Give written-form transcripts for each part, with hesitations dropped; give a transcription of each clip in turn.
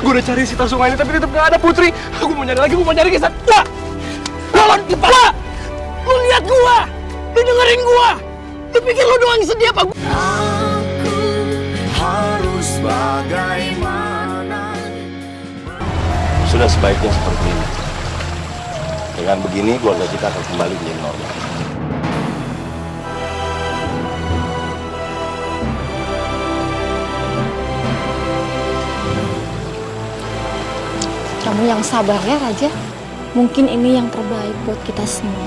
Gue udah cari si Sungai ini tapi tetap gak ada Putri. Gue mau nyari lagi, gue mau nyari Kisan. Wah! Lawan kepala! Lu lihat gua! Lu dengerin gua! Lu pikir lu doang sedih apa? Aku harus bagaimana? Sudah sebaiknya seperti ini. Dengan begini keluarga kita akan kembali menjadi normal. Kamu yang sabar ya Raja. Mungkin ini yang terbaik buat kita semua.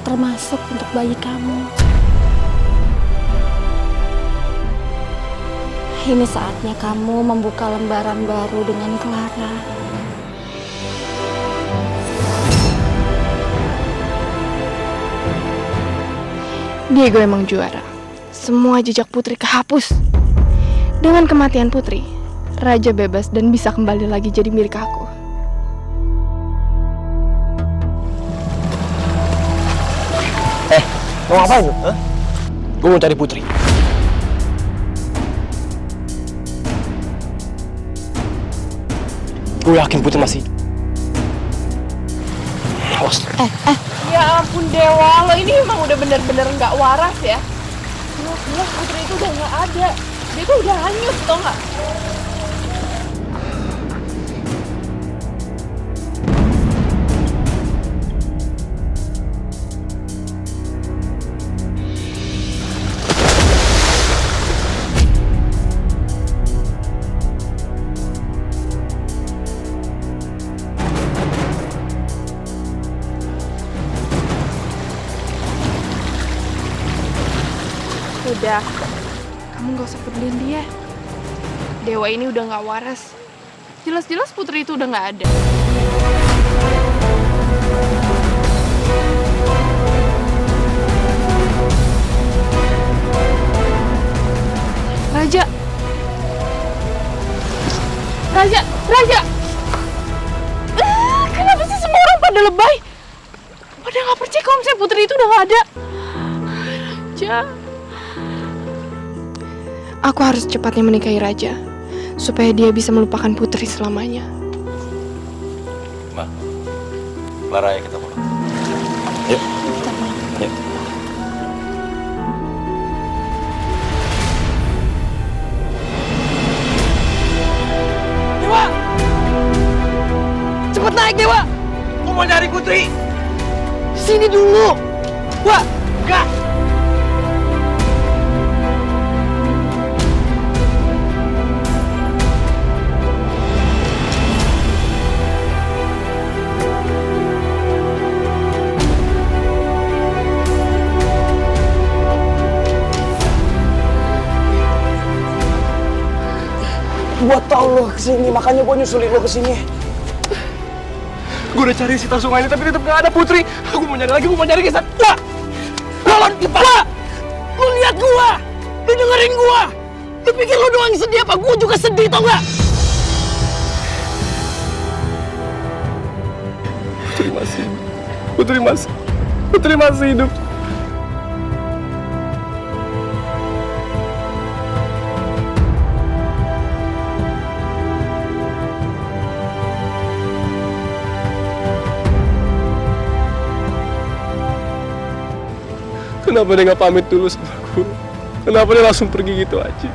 Termasuk untuk bayi kamu. Ini saatnya kamu membuka lembaran baru dengan Clara. Diego emang juara. Semua jejak Putri kehapus. Dengan kematian Putri, Raja bebas dan bisa kembali lagi jadi milik aku. Mau ngapain lu? Gue mau cari Putri. Gue yakin Putri masih. Awas. Ya ampun Dewa, lo ini emang udah bener-bener nggak waras ya. Jelas Putri itu udah nggak ada. Dia tuh udah hanyut, tau nggak? Udah, kamu gak usah peduliin dia. Dewa ini udah gak waras. Jelas-jelas Putri itu udah gak ada. Raja! Raja! Raja! Kenapa sih semua orang pada lebay? Pada gak percaya kalau misalnya Putri itu udah gak ada. Raja... Aku harus cepatnya menikahi Raja, supaya dia bisa melupakan Putri selamanya. Ma, Clara ya kita pulang. Yuk. Kita pulang. Yuk. Dewa! Cepet naik Dewa! Gue mau nyari Putri. Sini dulu. Wah, enggak. Gua tau lo kesini, makanya gua nyusulin lo kesini. Gua udah cari si Sungai ini tapi tetap gak ada Putri. Gua mau nyari lagi, gua mau nyari Kisan. Wah! Lawan kepala! Lu lihat gua! Lu dengerin gua! Lu pikir lu doang sedih apa? Gua juga sedih, tau gak? Putri masih hidup. Putri masih hidup. Kenapa dia nggak pamit dulu sama aku? Kenapa dia langsung pergi gitu aja?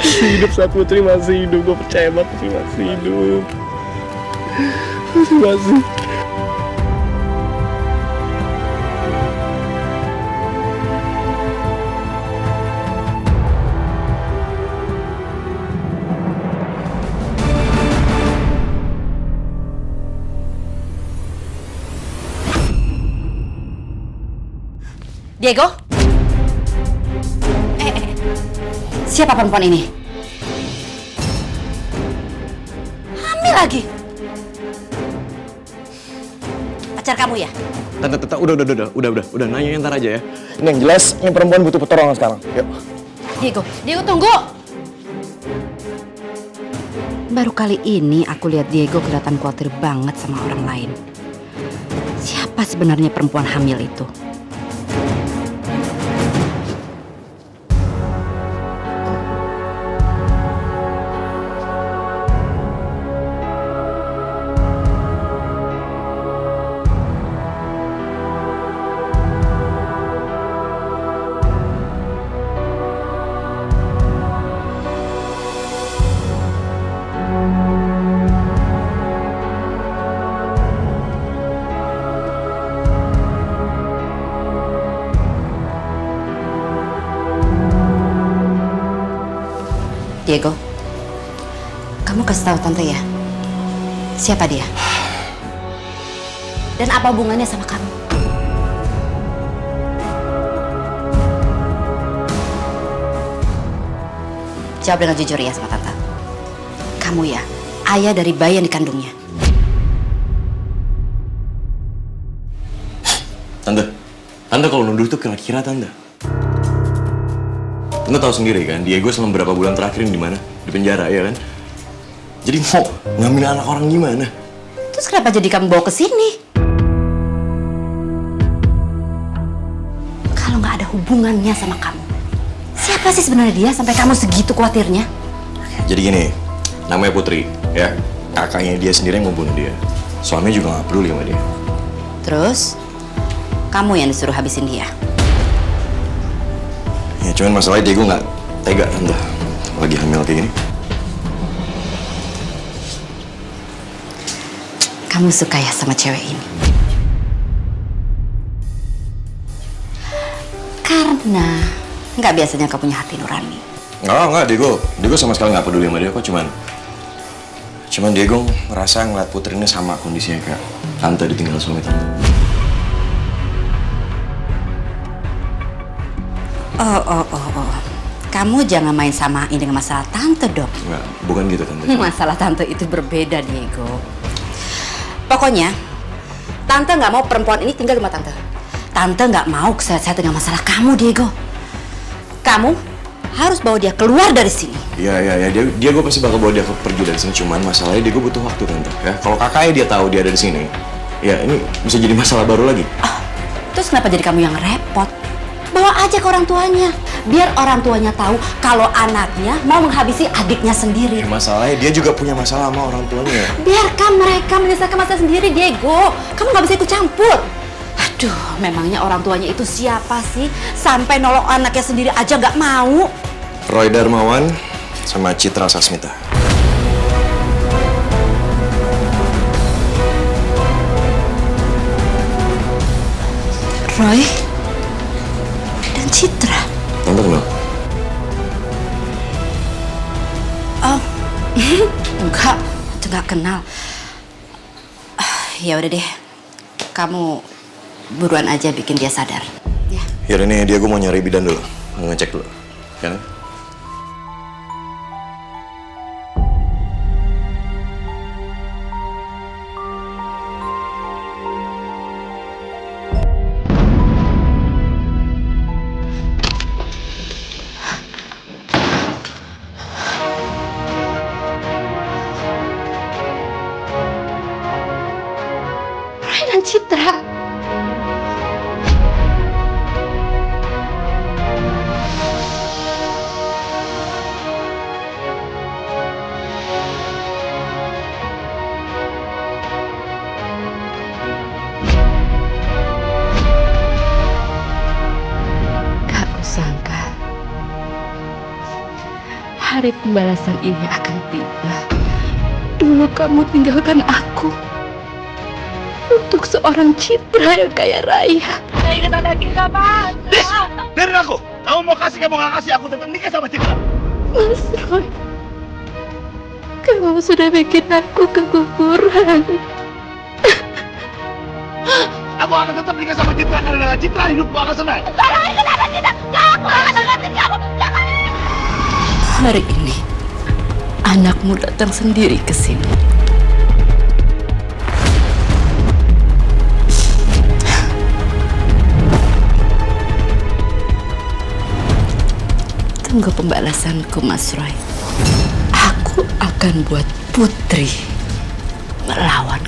Hidup saat Putri masih hidup, gue percaya banget Putri masih hidup. Putri masih. Diego? Siapa perempuan ini? Hamil lagi? Pacar kamu ya? Tante, udah, nanya ntar aja ya. Ini yang jelas, ini perempuan butuh pertolongan sekarang. Yuk. Diego tunggu! Baru kali ini aku lihat Diego kelihatan khawatir banget sama orang lain. sebenarnya perempuan hamil itu? Diego, kamu kasih tahu tante ya, siapa dia? Dan apa hubungannya sama kamu? Jawab dengan jujur ya sama tante. Kamu ya, ayah dari bayi yang dikandungnya. Tante kalau nuduh tuh kira-kira Tante tahu sendiri kan, Diego selama berapa bulan terakhir ini di mana? Di penjara ya kan? Jadi mau ngambil anak orang gimana? Terus kenapa jadi kamu bawa ke sini? Kalau nggak ada hubungannya sama kamu, siapa sih sebenarnya dia sampai kamu segitu khawatirnya? Jadi gini, namanya Putri, ya. Kakaknya dia sendiri yang mau bunuh dia. Suaminya juga nggak peduli sama dia. Terus, kamu yang disuruh habisin dia? Ya cuman masalahnya Diego nggak tega Tante, lagi hamil kayak gini. Kamu suka ya sama cewek ini? Karena nggak biasanya kau punya hati nurani. Nggak, Diego sama sekali nggak peduli sama dia kok, cuman Diego ngerasa ngeliat Putri ini sama kondisinya kayak Tante ditinggal suami Tante. Oh. Kamu jangan main samain dengan masalah tante dong. Nggak, bukan gitu Tante. Masalah tante itu berbeda, Diego. Pokoknya, tante nggak mau perempuan ini tinggal di rumah tante. Tante nggak mau keseret-seret dengan masalah kamu, Diego. Kamu harus bawa dia keluar dari sini. Iya, Diego pasti bakal bawa dia pergi dari sini. Cuman masalahnya Diego butuh waktu Tante. Ya, kalau kakaknya dia tahu dia ada di sini, ya ini bisa jadi masalah baru lagi. Terus kenapa jadi kamu yang repot? Bawa aja ke orang tuanya, biar orang tuanya tahu kalau anaknya mau menghabisi adiknya sendiri. Ya, masalahnya dia juga punya masalah sama orang tuanya. Biarkan mereka menyelesaikan masalah sendiri, Diego. Kamu nggak bisa ikut campur. Aduh, memangnya orang tuanya itu siapa sih? Sampai nolong anaknya sendiri aja nggak mau. Roy Darmawan sama Citra Sasmita. Roy dan Citra. Tante kenal? Oh, enggak, nggak kenal. Ya udah deh, kamu buruan aja bikin dia sadar. Ya. Ya ini dia, gue mau nyari bidan dulu, mau ngecek dulu. Ya, Dan Citra. Gak kusangka hari pembalasan ini akan tiba. Dulu kamu tinggalkan aku untuk seorang Citra yang kaya raya. Ingat lagi gak, Mas? Dari aku! Kamu mau kasih, kamu nggak kasih, aku tetap nikah sama Citra. Mas Roy, kamu sudah bikin aku keguguran. Aku akan tetap nikah sama Citra karena dengan Citra hidupku akan senang. Sekarang ikut sama Citra, aku akan dengerin kamu. Jangan. Hari ini, anakmu datang sendiri ke sini. Tunggu pembalasanku, Mas Roy. Aku akan buat Putri melawan